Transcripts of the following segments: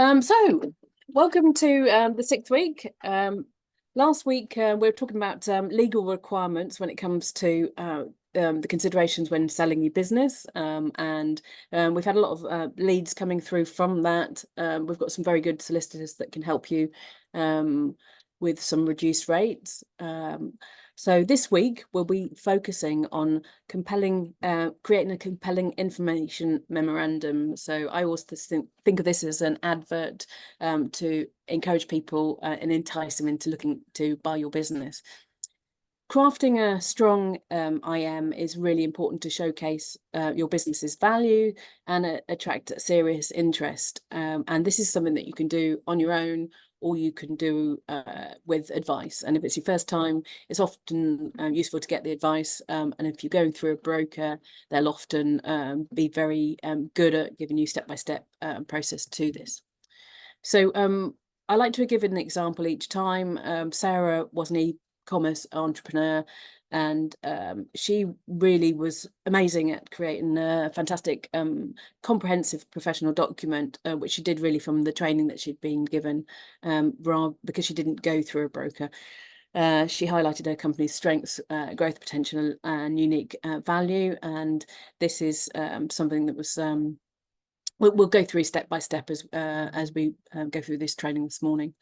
So welcome to the sixth week. Last week we were talking about legal requirements when it comes to the considerations when selling your business, and we've had a lot of leads coming through from that. We've got some very good solicitors that can help you with some reduced rates. So this week we'll be focusing on creating a compelling information memorandum. So I always think of this as an advert to encourage people and entice them into looking to buy your business. Crafting a strong IM is really important to showcase your business's value and attract serious interest. And this is something that you can do on your own, or you can do with advice. And if it's your first time, it's often useful to get the advice. And if you're going through a broker, they'll often be very good at giving you step-by-step process to this. So I like to give an example each time. Sarah was an e-commerce entrepreneur, and she really was amazing at creating a fantastic comprehensive professional document, which she did really from the training that she'd been given, because she didn't go through a broker. She highlighted her company's strengths, growth potential and unique value, and this is something that was we'll go through step by step as we go through this training this morning.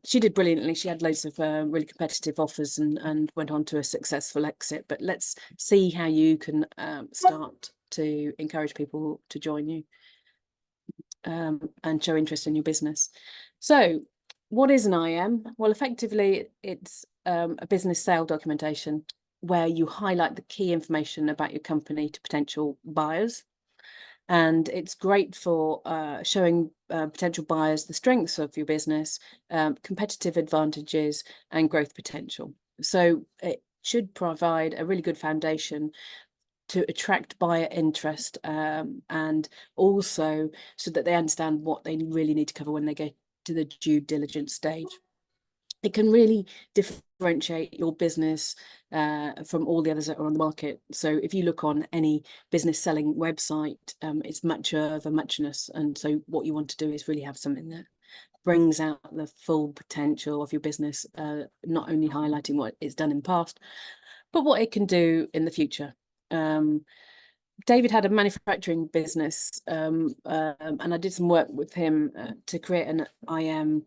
She did brilliantly. She had loads of really competitive offers and went on to a successful exit. But let's see how you can start to encourage people to join you and show interest in your business. So what is an IM? Well, effectively, it's a business sale documentation where you highlight the key information about your company to potential buyers. And it's great for showing potential buyers the strengths of your business, competitive advantages and growth potential. So it should provide a really good foundation to attract buyer interest, and also so that they understand what they really need to cover when they get to the due diligence stage. It can really differentiate your business from all the others that are on the market. So if you look on any business selling website, it's much of a muchness. And so what you want to do is really have something that brings out the full potential of your business, not only highlighting what it's done in the past, but what it can do in the future. David had a manufacturing business, and I did some work with him to create an IM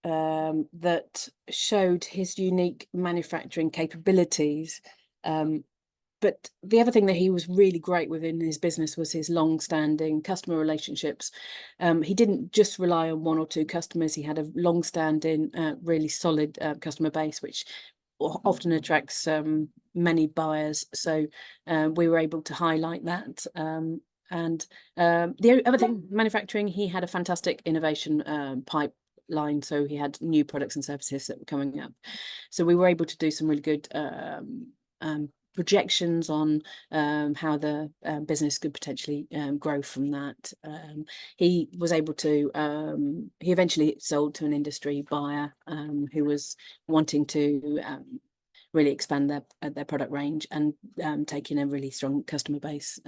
that showed his unique manufacturing capabilities. But the other thing that he was really great within his business was his long-standing customer relationships. He didn't just rely on one or two customers. He had a long-standing, really solid customer base, which often attracts many buyers. So we were able to highlight that. And the other thing, manufacturing, he had a fantastic innovation pipeline. So he had new products and services that were coming up. So we were able to do some really good projections on how the business could potentially grow from that. He was able to, he eventually sold to an industry buyer who was wanting to really expand their product range and take in a really strong customer base.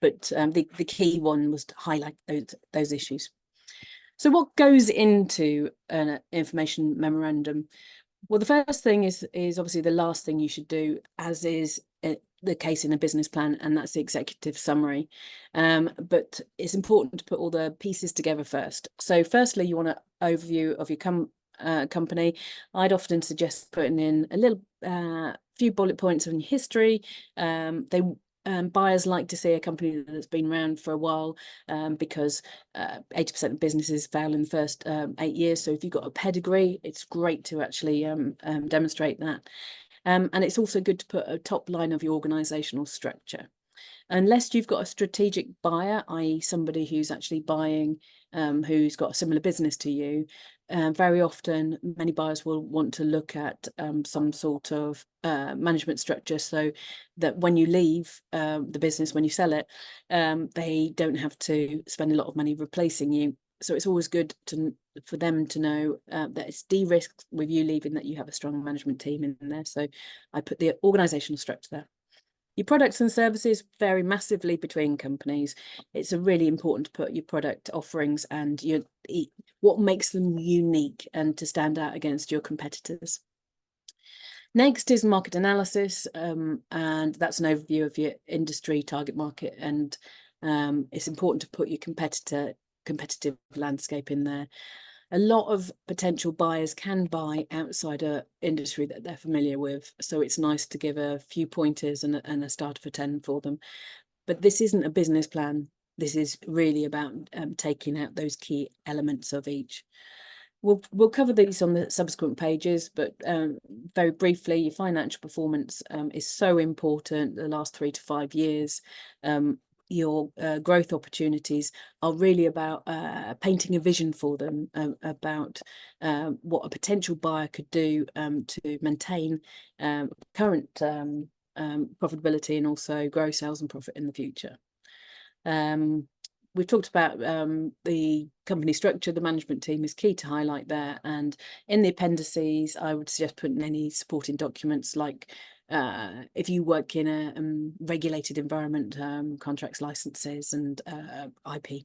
But the key one was to highlight those issues. So what goes into an information memorandum? Well, the first thing is obviously the last thing you should do, as is the case in a business plan, and that's the executive summary. But it's important to put all the pieces together first. So firstly, you want an overview of your company. I'd often suggest putting in a little few bullet points on your history. Buyers like to see a company that's been around for a while, because 80% of businesses fail in the first 8 years. So if you've got a pedigree, it's great to actually demonstrate that. And it's also good to put a top line of your organisational structure. Unless you've got a strategic buyer, i.e. somebody who's actually buying, who's got a similar business to you, very often many buyers will want to look at some sort of management structure, so that when you leave the business, when you sell it, they don't have to spend a lot of money replacing you. So it's always good for them to know that it's de-risked with you leaving, that you have a strong management team in there. So I put the organisational structure there. Your products and services vary massively between companies. It's really important to put your product offerings and what makes them unique and to stand out against your competitors. Next is market analysis, and that's an overview of your industry target market, and it's important to put your competitive landscape in there. A lot of potential buyers can buy outside a industry that they're familiar with, so it's nice to give a few pointers and a starter for 10 for them. But this isn't a business plan. This is really about taking out those key elements of each. We'll cover these on the subsequent pages, but very briefly, your financial performance is so important the last 3 to 5 years. Your growth opportunities are really about painting a vision for them about what a potential buyer could do to maintain current profitability and also grow sales and profit in the future. We've talked about the company structure. The management team is key to highlight there. And in the appendices, I would suggest putting any supporting documents like if you work in a regulated environment, contracts, licenses and IP.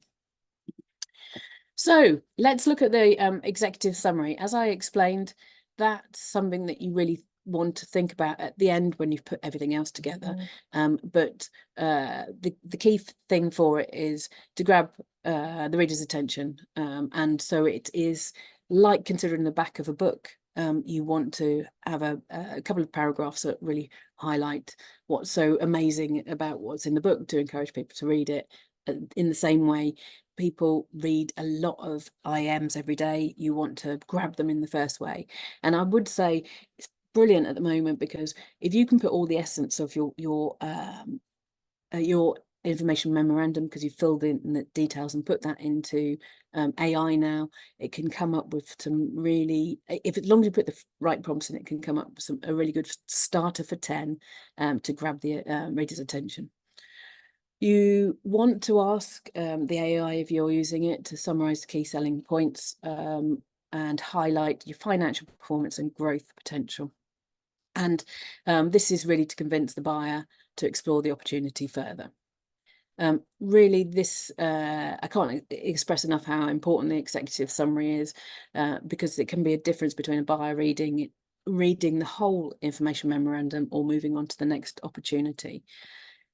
So let's look at the executive summary. As I explained, that's something that you really want to think about at the end when you've put everything else together. But the key thing for it is to grab the reader's attention. And so it is like considering the back of a book. You want to have a couple of paragraphs that really highlight what's so amazing about what's in the book to encourage people to read it. In the same way, people read a lot of IMs every day. You want to grab them in the first way. And I would say it's brilliant at the moment, because if you can put all the essence of your information memorandum, because you filled in the details and put that into AI now, it can come up with some really, as long as you put the right prompts in, it can come up with a really good starter for 10 to grab the reader's attention. You want to ask the AI, if you're using it, to summarize the key selling points and highlight your financial performance and growth potential. And this is really to convince the buyer to explore the opportunity further. Really, this I can't express enough how important the executive summary is, because it can be a difference between a buyer reading the whole information memorandum or moving on to the next opportunity.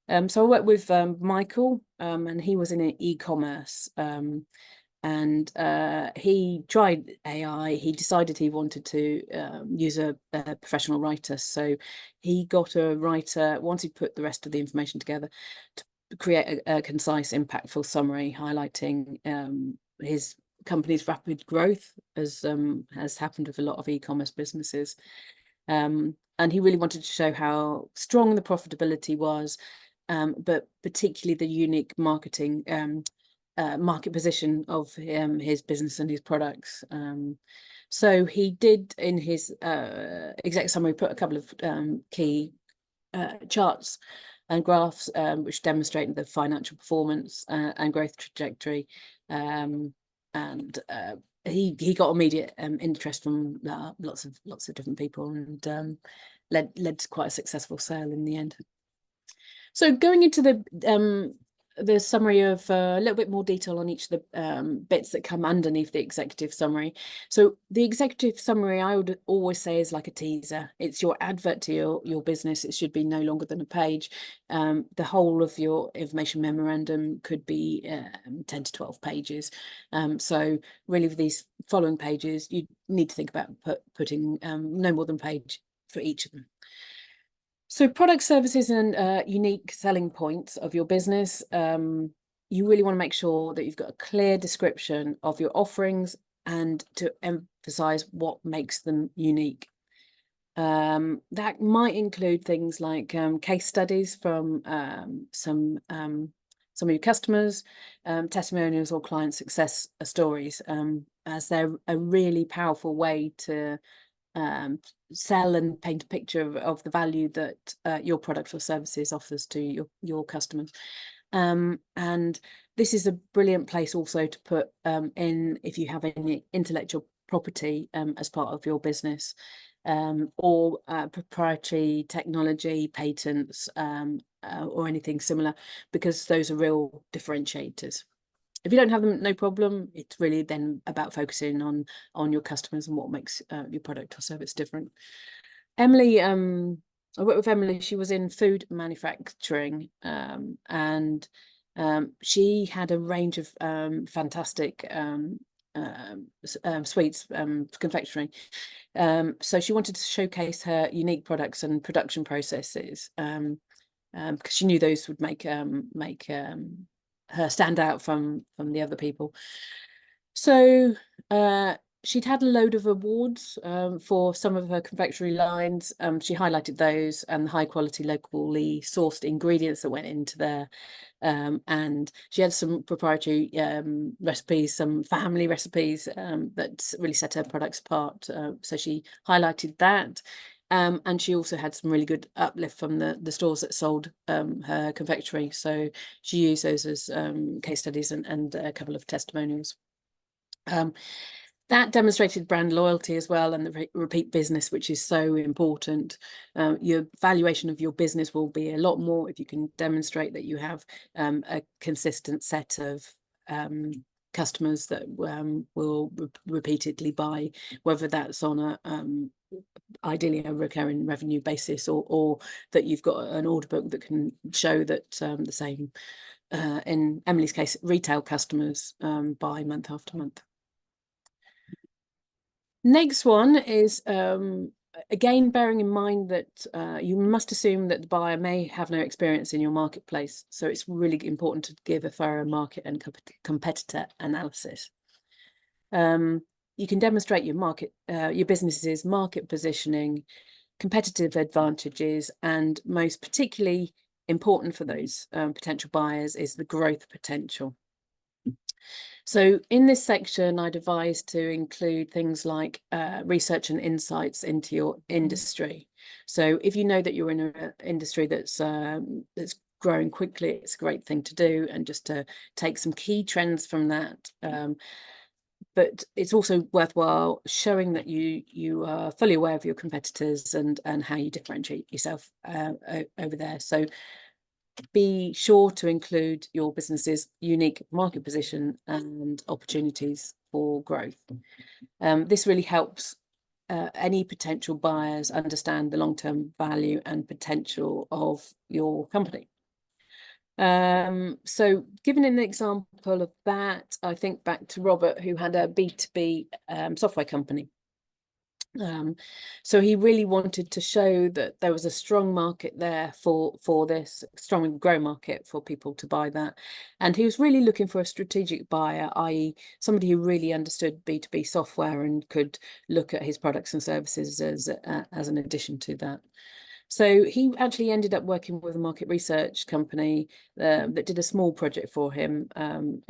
So I worked with Michael, and he was in e-commerce, and he tried AI. He decided he wanted to use a professional writer. So he got a writer, once he put the rest of the information together, to create a concise, impactful summary highlighting his company's rapid growth, as has happened with a lot of e-commerce businesses. And he really wanted to show how strong the profitability was, but particularly the unique market position of his business and his products. So he did, in his exec summary, put a couple of key charts and graphs which demonstrate the financial performance and growth trajectory. And he got immediate interest from lots of different people, and led to quite a successful sale in the end. So going into the summary of a little bit more detail on each of the bits that come underneath the executive summary. So the executive summary, I would always say, is like a teaser. It's your advert to your business. It should be no longer than a page. The whole of your information memorandum could be 10 to 12 pages. So really, for these following pages, you need to think about putting no more than a page for each of them. So product, services and unique selling points of your business. You really want to make sure that you've got a clear description of your offerings and to emphasize what makes them unique. That might include things like case studies from some of your customers, testimonials or client success stories, as they're a really powerful way to sell and paint a picture of the value that your product or services offers to your customers. And this is a brilliant place also to put in if you have any intellectual property as part of your business, or proprietary technology, patents, or anything similar, because those are real differentiators. If you don't have them, no problem. It's really then about focusing on your customers and what makes your product or service different. Emily, I worked with Emily. She was in food manufacturing, and she had a range of fantastic sweets, confectionery. So she wanted to showcase her unique products and production processes, because she knew those would make her stand out from the other people. So she'd had a load of awards for some of her confectionery lines. She highlighted those and the high quality locally sourced ingredients that went into there. And she had some proprietary recipes, some family recipes that really set her products apart. So she highlighted that. And she also had some really good uplift from the stores that sold her confectionery. So she used those as case studies and a couple of testimonials. That demonstrated brand loyalty as well, and the repeat business, which is so important. Your valuation of your business will be a lot more if you can demonstrate that you have a consistent set of customers that will repeatedly buy, whether that's on a ideally a recurring revenue basis, or that you've got an order book that can show that the same, in Emily's case, retail customers buy month after month. Next one is, again, bearing in mind that you must assume that the buyer may have no experience in your marketplace. So it's really important to give a thorough market and competitor analysis. You can demonstrate your business's market positioning, competitive advantages, and most particularly important for those potential buyers is the growth potential. So in this section, I'd advise to include things like research and insights into your industry. So if you know that you're in an industry that's growing quickly, it's a great thing to do, and just to take some key trends from that. But it's also worthwhile showing that you are fully aware of your competitors and how you differentiate yourself over there. So be sure to include your business's unique market position and opportunities for growth. This really helps any potential buyers understand the long-term value and potential of your company. So giving an example of that, I think back to Robert, who had a B2B software company. So he really wanted to show that there was a strong market there for this, strong and growing market for people to buy that. And he was really looking for a strategic buyer, i.e. somebody who really understood B2B software and could look at his products and services as an addition to that. So he actually ended up working with a market research company that did a small project for him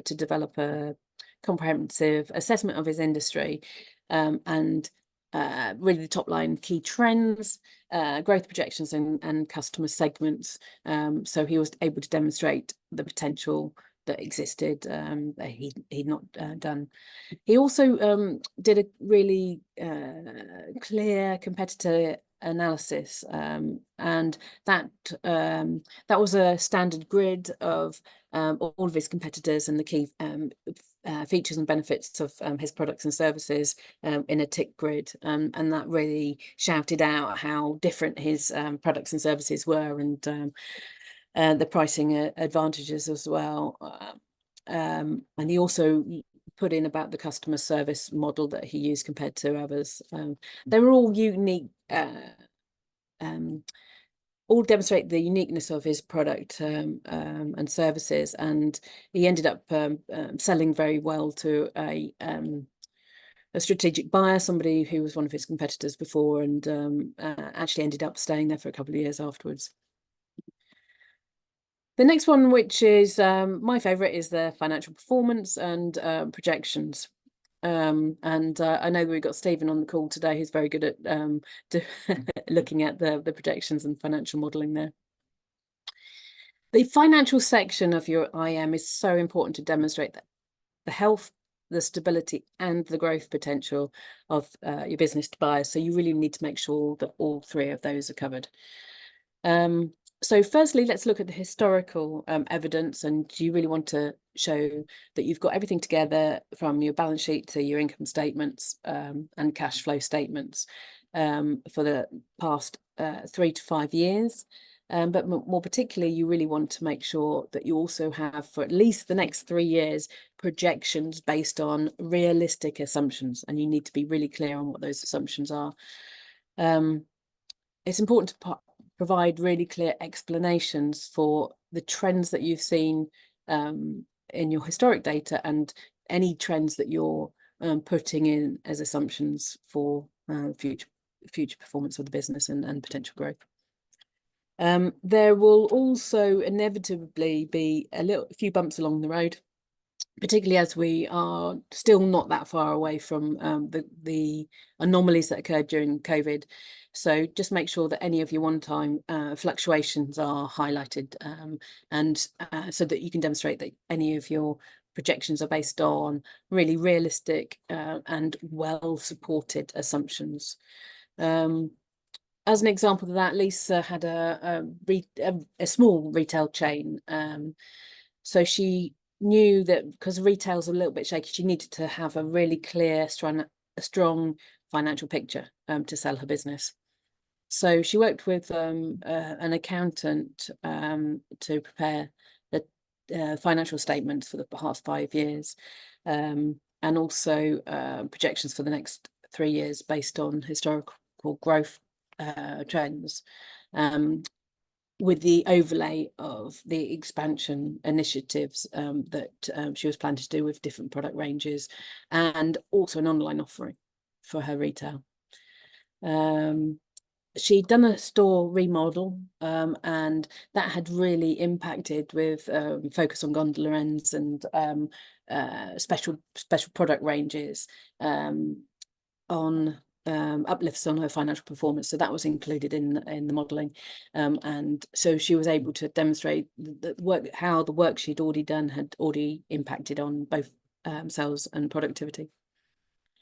to develop a comprehensive assessment of his industry, and really the top line key trends, growth projections, and customer segments. So he was able to demonstrate the potential that existed that he'd not done. He also did a really clear competitor analysis, and that was a standard grid of all of his competitors and the key features and benefits of his products and services in a tick grid, and that really shouted out how different his products and services were, and the pricing advantages as well. And he also put in about the customer service model that he used compared to others. They were all unique, all demonstrate the uniqueness of his product and services, and he ended up selling very well to a strategic buyer, somebody who was one of his competitors before, and actually ended up staying there for a couple of years afterwards. The next one, which is my favourite, is the financial performance and projections. And I know that we've got Stephen on the call today, who's very good at looking at the projections and financial modelling there. The financial section of your IM is so important to demonstrate that the health, the stability, and the growth potential of your business to buyers. So you really need to make sure that all three of those are covered. So firstly, let's look at the historical evidence, and you really want to show that you've got everything together from your balance sheet to your income statements and cash flow statements for the past 3 to 5 years. But more particularly, you really want to make sure that you also have, for at least the next 3 years, projections based on realistic assumptions, and you need to be really clear on what those assumptions are. It's important to provide really clear explanations for the trends that you've seen in your historic data and any trends that you're putting in as assumptions for future performance of the business and potential growth. There will also inevitably be a few bumps along the road, particularly as we are still not that far away from the anomalies that occurred during COVID. So just make sure that any of your one-time fluctuations are highlighted, and so that you can demonstrate that any of your projections are based on really realistic and well-supported assumptions. As an example of that, Lisa had a small retail chain. So she knew that because retail's a little bit shaky, she needed to have a really clear, strong financial picture to sell her business. So she worked with an accountant to prepare the financial statements for the past 5 years, and also projections for the next 3 years based on historical growth trends, with the overlay of the expansion initiatives that she was planning to do with different product ranges, and also an online offering for her retail. She'd done a store remodel, and that had really impacted with focus on gondola ends and special product ranges, on uplifts on her financial performance. So that was included in the modelling, and so she was able to demonstrate how the work she'd already done had already impacted on both sales and productivity.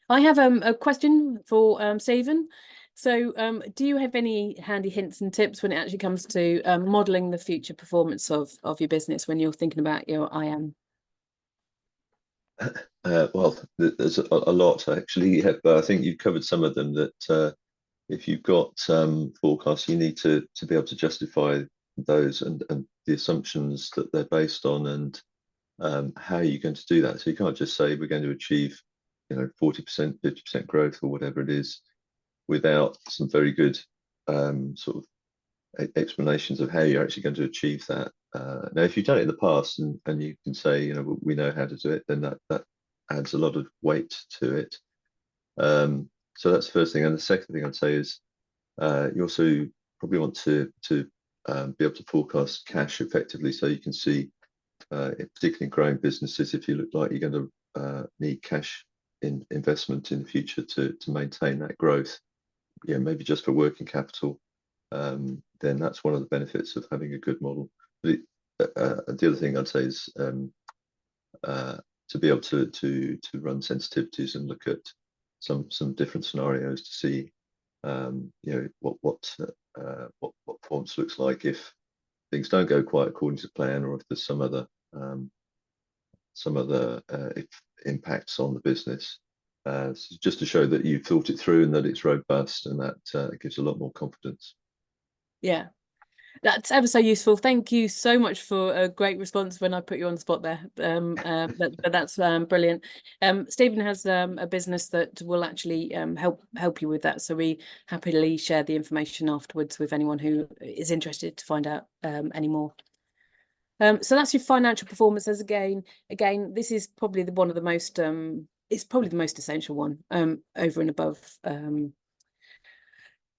I have a question for Stephen. So do you have any handy hints and tips when it actually comes to modelling the future performance of your business when you're thinking about your IM? Well, there's a lot actually, but I think you've covered some of them. That if you've got forecasts, you need to be able to justify those and the assumptions that they're based on, and how are you going to do that? So you can't just say we're going to achieve, 40%, 50% growth or whatever it is, without some very good sort of explanations of how you're actually going to achieve that. Now, if you've done it in the past and you can say, we know how to do it, then that adds a lot of weight to it. So that's the first thing. And the second thing I'd say is you also probably want to be able to forecast cash effectively, so you can see, particularly in growing businesses, if you look like you're going to need cash investment in the future to maintain that growth, maybe just for working capital, then that's one of the benefits of having a good model. But the other thing I'd say is to be able to run sensitivities and look at some different scenarios to see what performance looks like if things don't go quite according to plan, or if there's some other impacts on the business, so just to show that you've thought it through and that it's robust, and that gives a lot more confidence. Yeah, that's ever so useful. Thank you so much for a great response when I put you on the spot there. But that's brilliant. Stephen has a business that will actually help you with that. So we happily share the information afterwards with anyone who is interested to find out any more. So that's your financial performances. Again, this is probably one of the most it's probably the most essential one over and above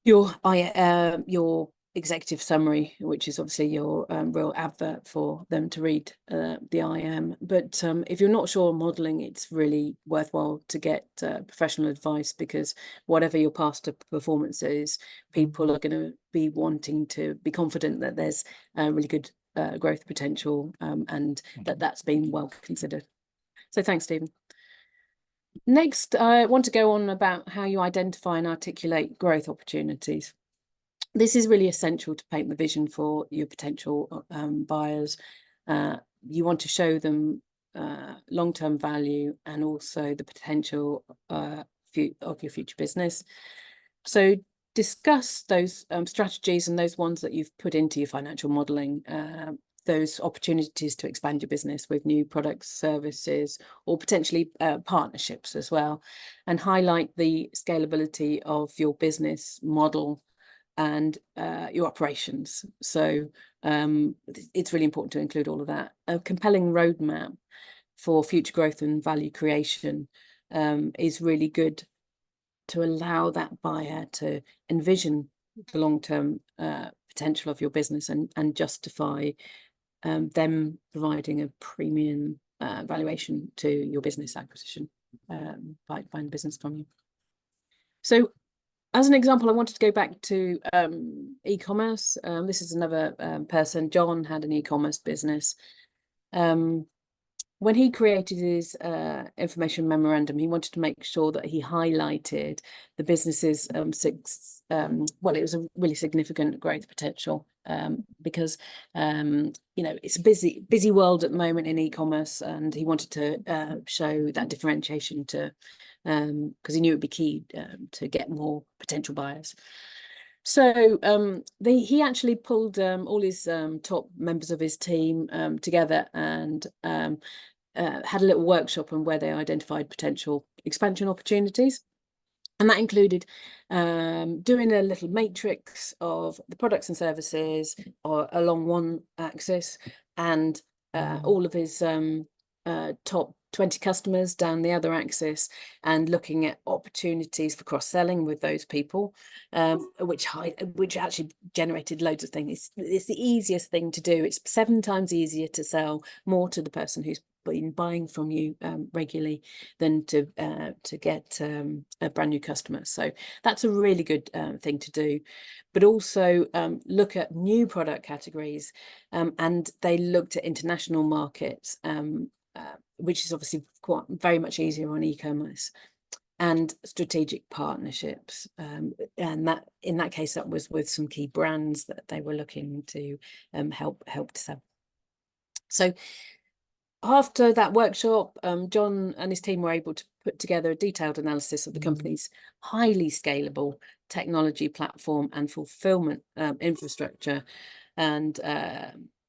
your executive summary, which is obviously your real advert for them to read the IM. But if you're not sure on modelling, it's really worthwhile to get professional advice, because whatever your past performance is, people are going to be wanting to be confident that there's really good growth potential, and that's been well considered. So thanks, Stephen. Next, I want to go on about how you identify and articulate growth opportunities. This is really essential to paint the vision for your potential buyers. You want to show them long-term value and also the potential of your future business. So discuss those strategies and those ones that you've put into your financial modelling, those opportunities to expand your business with new products, services, or potentially partnerships as well, and highlight the scalability of your business model and your operations. So it's really important to include all of that. A compelling roadmap for future growth and value creation is really good to allow that buyer to envision the long-term potential of your business and justify them providing a premium valuation to your business acquisition, buying the business from you. So as an example, I wanted to go back to e-commerce. This is another person. John had an e-commerce business. When he created his information memorandum, he wanted to make sure that he highlighted the business's well, it was a really significant growth potential because you know, it's a busy world at the moment in e-commerce, and he wanted to show that differentiation to because he knew it would be key to get more potential buyers. So he actually pulled all his top members of his team together and had a little workshop on where they identified potential expansion opportunities. And that included doing a little matrix of the products and services along one axis, and all of his top 20 customers down the other axis, and looking at opportunities for cross-selling with those people, which actually generated loads of things. It's the easiest thing to do. It's 7 times easier to sell more to the person who's been buying from you regularly than to get a brand new customer. So that's a really good thing to do. But also look at new product categories, and they looked at international markets, which is obviously very much easier on e-commerce, and strategic partnerships. And that, in that case, that was with some key brands that they were looking to help to sell. So after that workshop, John and his team were able to put together a detailed analysis of the company's highly scalable technology platform and fulfillment infrastructure, and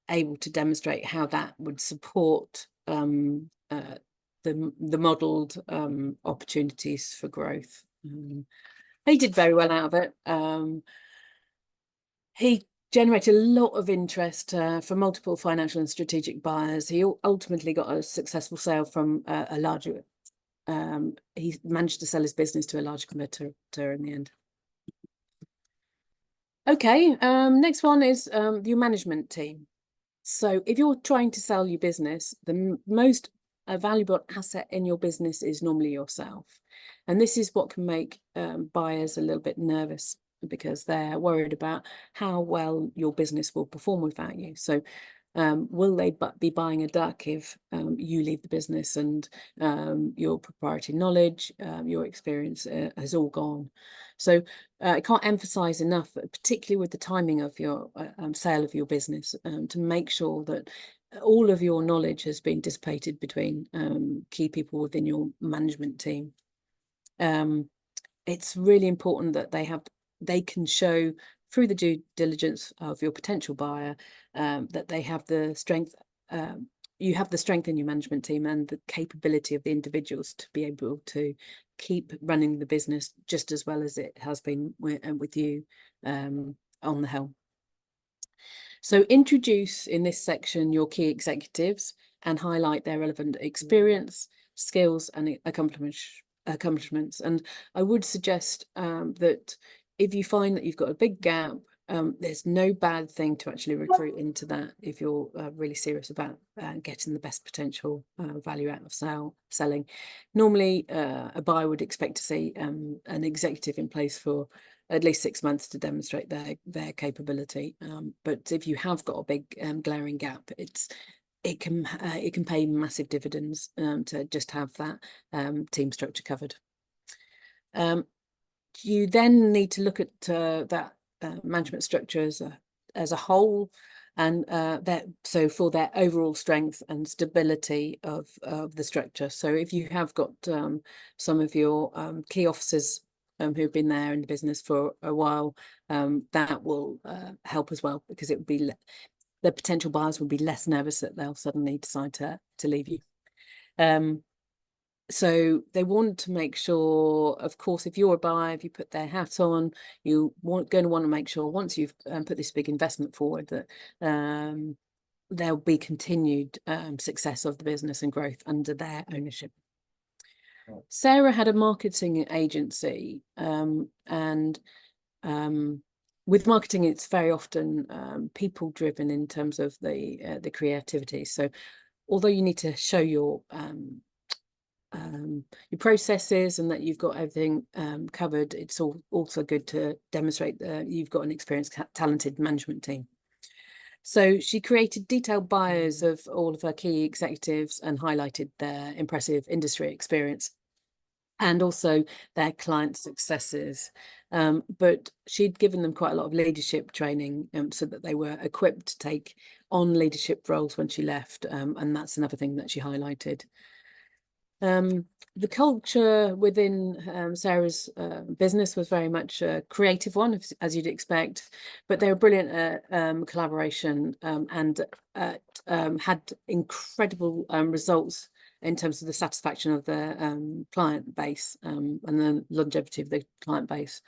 able to demonstrate how that would support the modelled opportunities for growth. He did very well out of it. He generated a lot of interest from multiple financial and strategic buyers. He ultimately got a successful sale from a larger, he managed to sell his business to a large competitor in the end. Okay, next one is your management team. So if you're trying to sell your business, the most valuable asset in your business is normally yourself. And this is what can make buyers a little bit nervous, because they're worried about how well your business will perform without you. So will they be buying a duck if you leave the business and your proprietary knowledge, your experience has all gone? So I can't emphasize enough, particularly with the timing of your sale of your business, to make sure that all of your knowledge has been dissipated between key people within your management team. It's really important that they can show through the due diligence of your potential buyer that they have the strength, you have the strength in your management team and the capability of the individuals to be able to keep running the business just as well as it has been with you on the helm. So introduce in this section your key executives and highlight their relevant experience, skills and accomplishments. And I would suggest that if you find that you've got a big gap, there's no bad thing to actually recruit into that if you're really serious about getting the best potential value out of selling. Normally, a buyer would expect to see an executive in place for at least 6 months to demonstrate their capability. But if you have got a big glaring gap, it can pay massive dividends to just have that team structure covered. You then need to look at that management structure as a whole, and so for their overall strength and stability of the structure. So if you have got some of your key officers who've been there in the business for a while, that will help as well, because it would be the potential buyers will be less nervous that they'll suddenly decide to leave you. So they want to make sure, of course, if you're a buyer, if you put their hat on, going to want to make sure once you've put this big investment forward that there'll be continued success of the business and growth under their ownership. Sarah had a marketing agency, and with marketing, it's very often people driven in terms of the creativity. So although you need to show your processes and that you've got everything covered, it's also good to demonstrate that you've got an experienced, talented management team. So she created detailed bios of all of her key executives and highlighted their impressive industry experience and also their client successes. But she'd given them quite a lot of leadership training so that they were equipped to take on leadership roles when she left. And that's another thing that she highlighted. The culture within Sarah's business was very much a creative one, as you'd expect, but they were brilliant at collaboration and had incredible results in terms of the satisfaction of the client base and the longevity of the client base.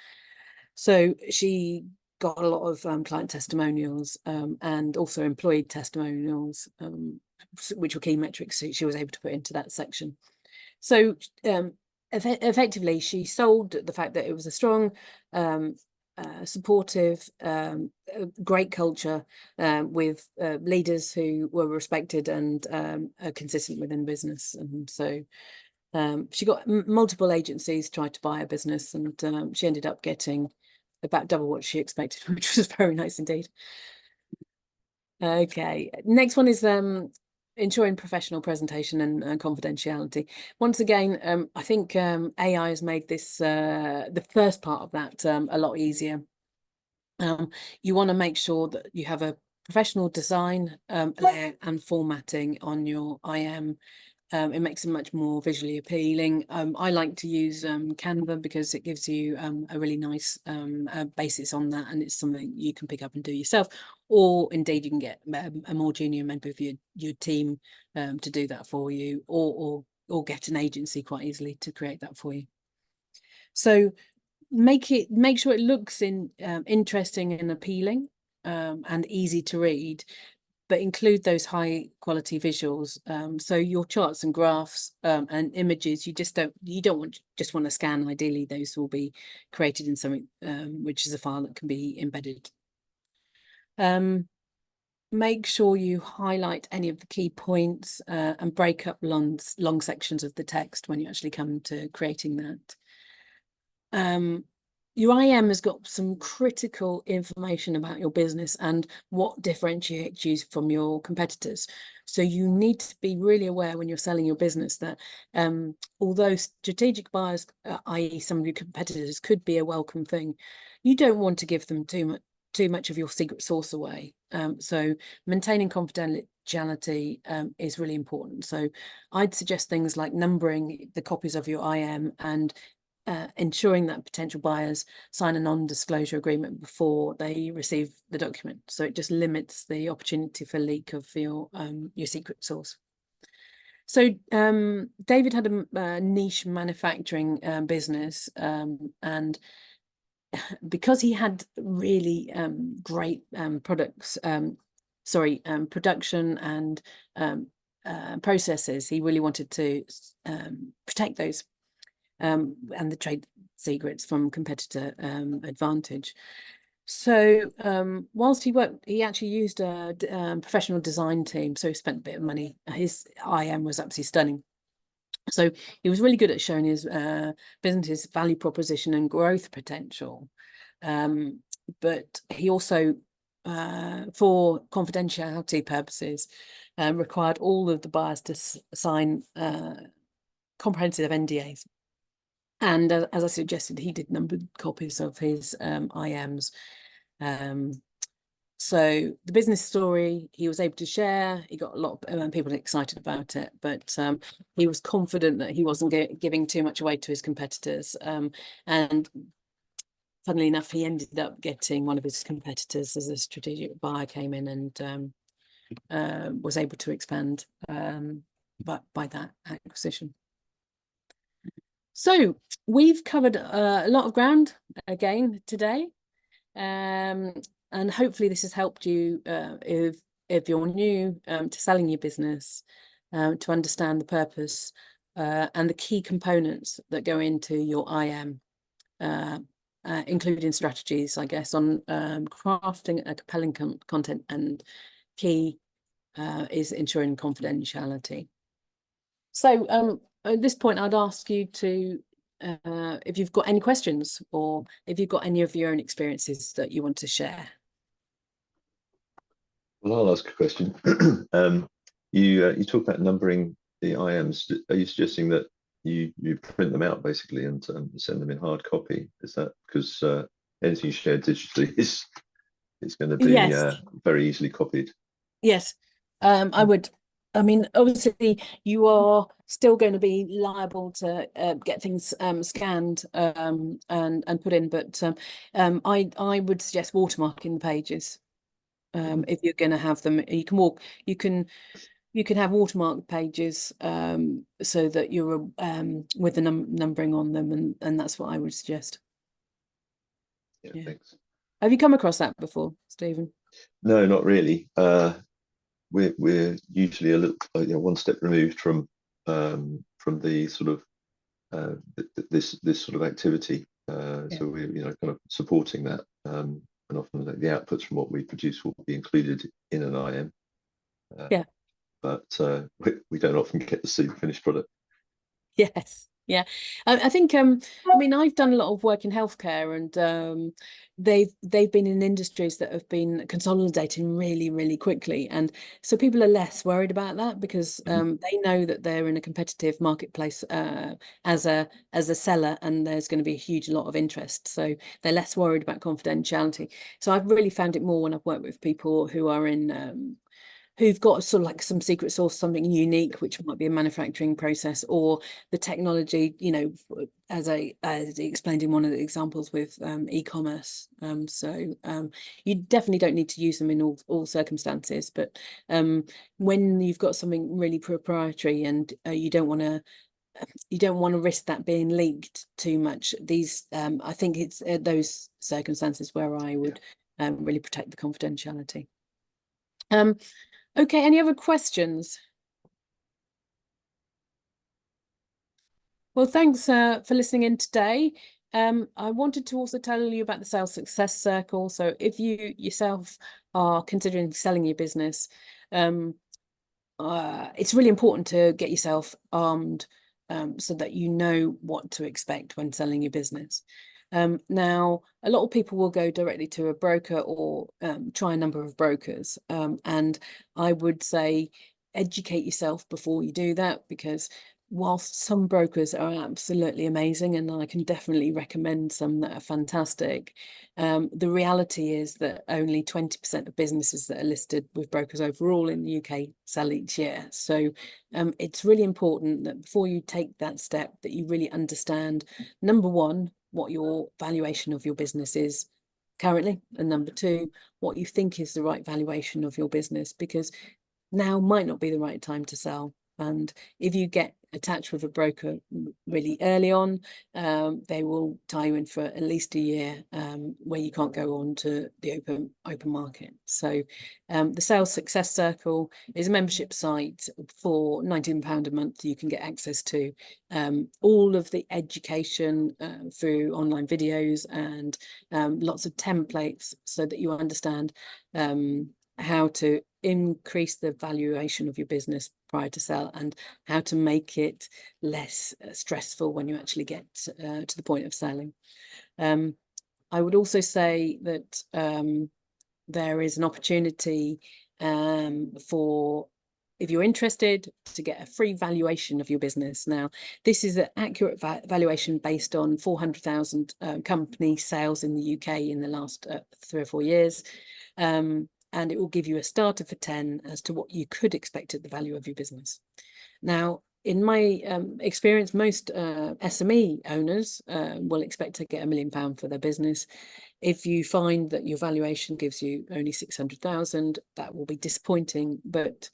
So she got a lot of client testimonials and also employee testimonials, which were key metrics she was able to put into that section. So effectively, she sold the fact that it was a strong, supportive, great culture with leaders who were respected and consistent within business. And so she got multiple agencies tried to buy a business, and she ended up getting about double what she expected, which was very nice indeed. Okay, next one is ensuring professional presentation and confidentiality. Once again, I think AI has made this the first part of that a lot easier. You want to make sure that you have a professional design layer and formatting on your IM. It makes them much more visually appealing. I like to use Canva because it gives you a really nice basis on that, and it's something you can pick up and do yourself, or indeed you can get a more junior member of your team to do that for you, or get an agency quite easily to create that for you. So make sure it looks interesting and appealing and easy to read, but include those high quality visuals. So your charts and graphs and images, you don't just want to scan. Ideally, those will be created in something which is a file that can be embedded. Make sure you highlight any of the key points and break up long sections of the text when you actually come to creating that. Your IM has got some critical information about your business and what differentiates you from your competitors. So you need to be really aware when you're selling your business that although strategic buyers, i.e. some of your competitors, could be a welcome thing, you don't want to give them too much of your secret sauce away. So maintaining confidentiality is really important. So I'd suggest things like numbering the copies of your IM and ensuring that potential buyers sign a non-disclosure agreement before they receive the document. So it just limits the opportunity for leak of your secret source. So David had a niche manufacturing business, and because he had really great production and processes, he really wanted to protect those and the trade secrets from competitor advantage. So whilst he worked, he actually used a professional design team, so he spent a bit of money. His IM was absolutely stunning. So he was really good at showing his business's value proposition and growth potential. But he also, for confidentiality purposes, required all of the buyers to sign comprehensive NDAs. And as I suggested, he did numbered copies of his IMs. So the business story he was able to share, he got a lot of people excited about it, but he was confident that he wasn't giving too much away to his competitors. And funnily enough, he ended up getting one of his competitors as a strategic buyer came in and was able to expand by that acquisition. So we've covered a lot of ground again today. And hopefully this has helped you if you're new to selling your business, to understand the purpose and the key components that go into your IM, including strategies, I guess, on crafting a compelling content, and key is ensuring confidentiality. So at this point, I'd ask you to if you've got any questions, or if you've got any of your own experiences that you want to share. Well, I'll ask a question. You talk about numbering the IMs. Are you suggesting that you print them out basically and send them in hard copy? Is that because anything shared digitally is going to be very easily copied? Yes, I would. I mean, obviously, you are still going to be liable to get things scanned and put in, but I would suggest watermarking the pages. If you're going to have them, you can have watermarked pages so that you're with the numbering on them, and that's what I would suggest. Yeah, thanks. Have you come across that before, Stephen? No, not really. We're usually a little one step removed from the sort of this sort of activity. So we're kind of supporting that, and often the outputs from what we produce will be included in an IM. But we don't often get to see the finished product. Yes. Yeah, I think I mean, I've done a lot of work in healthcare, and they've been in industries that have been consolidating really, really quickly, and so people are less worried about that because they know that they're in a competitive marketplace as a seller, and there's going to be a huge lot of interest, so they're less worried about confidentiality. So I've really found it more when I've worked with people who are in who've got sort of like some secret sauce, something unique, which might be a manufacturing process or the technology, as I explained in one of the examples with e-commerce. So you definitely don't need to use them in all circumstances, but when you've got something really proprietary and you don't want to risk that being leaked too much, these I think it's those circumstances where I would really protect the confidentiality. Okay, any other questions? Well, thanks for listening in today. I wanted to also tell you about the Sales Success Circle. So if you yourself are considering selling your business, it's really important to get yourself armed so that you know what to expect when selling your business. Now, a lot of people will go directly to a broker or try a number of brokers. And I would say educate yourself before you do that, because whilst some brokers are absolutely amazing, and I can definitely recommend some that are fantastic, the reality is that only 20% of businesses that are listed with brokers overall in the UK sell each year. So it's really important that before you take that step, that you really understand, number one, what your valuation of your business is currently, and number two, what you think is the right valuation of your business, because now might not be the right time to sell. And if you get attached with a broker really early on, they will tie you in for at least a year where you can't go on to the open market. So the Sales Success Circle is a membership site for £19 a month. You can get access to all of the education through online videos and lots of templates so that you understand how to increase the valuation of your business prior to sell, and how to make it less stressful when you actually get to the point of selling. I would also say that there is an opportunity for if you're interested, to get a free valuation of your business. Now, this is an accurate valuation based on 400,000 company sales in the UK in the last 3 or 4 years. And it will give you a starter for 10 as to what you could expect at the value of your business. Now, in my experience, most SME owners will expect to get £1 million for their business. If you find that your valuation gives you only 600,000, that will be disappointing. But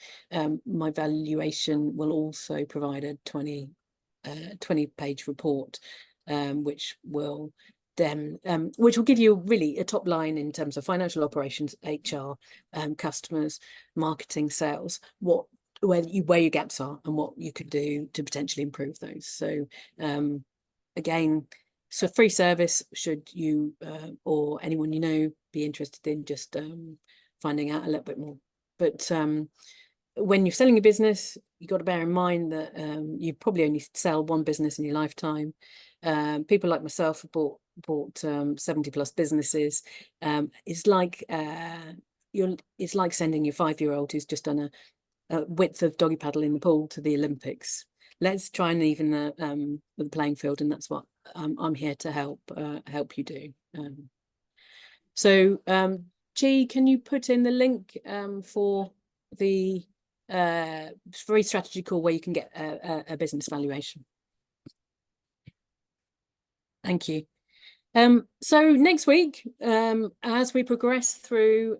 my valuation will also provide a 20-page report, which will give you really a top line in terms of financial operations, HR, customers, marketing, sales, where your gaps are and what you could do to potentially improve those. So again, it's a free service should you or anyone you know be interested in just finding out a little bit more. But when you're selling a business, you've got to bear in mind that you probably only sell one business in your lifetime. People like myself have bought 70+ businesses. It's like sending your 5-year-old who's just done a width of doggy paddle in the pool to the Olympics. Let's try and even the playing field, and that's what I'm here to help you do. So Chi, can you put in the link for the free strategy call where you can get a business valuation? Thank you. So next week, as we progress through,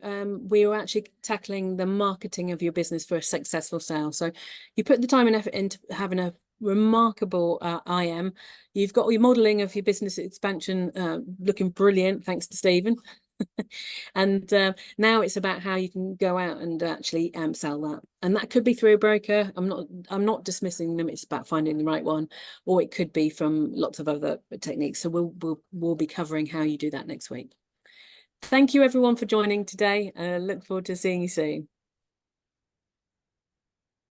we are actually tackling the marketing of your business for a successful sale. So you put the time and effort into having a remarkable IM. You've got your modelling of your business expansion looking brilliant, thanks to Stephen. And now it's about how you can go out and actually sell that, and that could be through a broker. I'm not dismissing them. It's about finding the right one, or it could be from lots of other techniques. So we'll be covering how you do that next week. Thank you everyone for joining today. Look forward to seeing you soon.